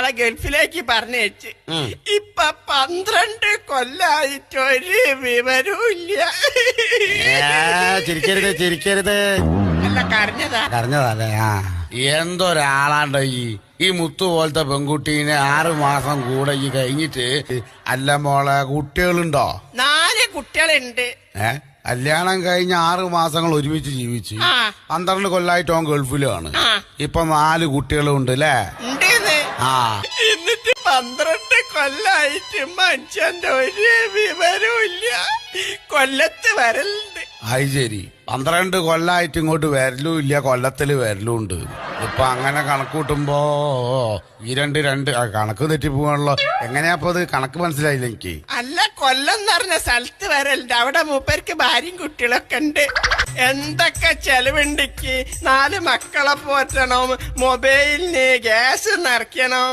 ആളെ ഗൾഫിലേക്ക് പറഞ്ഞേച്ച് ഇപ്പൊ 12 കൊല്ലായിട്ട് ഒരു വിവരവും ചിരിക്കരുത് അല്ല കരഞ്ഞതല്ലേ. എന്തൊരാളാണ്ട് ഈ മുത്തു പോലത്തെ പെൺകുട്ടീനെ 6 മാസം കൂടെ ഈ കഴിഞ്ഞിട്ട്. അല്ല മോളെ, കുട്ടികളുണ്ടോ? 4 കുട്ടികളുണ്ട്. കല്യാണം കഴിഞ്ഞ 6 മാസങ്ങൾ ഒരുമിച്ച് ജീവിച്ചു. 12 കൊല്ലായിട്ട് അവൻ ഗൾഫിലാണ്. ഇപ്പൊ 4 കുട്ടികളും ഉണ്ട് അല്ലേ? എന്നിട്ട് 12 കൊല്ലായിട്ട് മനുഷ്യന്റെ ഒരു വിവരവും കൊല്ലത്ത് വരലുണ്ട്. അത് ശരി, 12 കൊല്ലായിട്ട് ഇങ്ങോട്ട് വരലും ഇല്ല, കൊല്ലത്തില് വരലും ഉണ്ട്. ഇപ്പൊ അങ്ങനെ കണക്ക് കൂട്ടുമ്പോ ഈ രണ്ട് കണക്ക് തെറ്റിപ്പോവാണല്ലോ. എങ്ങനെയാപ്പോ അത് കണക്ക് മനസ്സിലായില്ല എനിക്ക്. അല്ല, കൊല്ലം എന്ന് പറഞ്ഞ സ്ഥലത്ത് വരലുണ്ട്. അവിടെ മൂപ്പർക്ക് ഭാര്യയും കുട്ടികളൊക്കെ ഉണ്ട്. എന്തൊക്കെ ചെലവുണ്ടിക്ക്, 4 മക്കളെ പോറ്റണം, മൊബൈലിന് ഗ്യാസ് നിറയ്ക്കണം,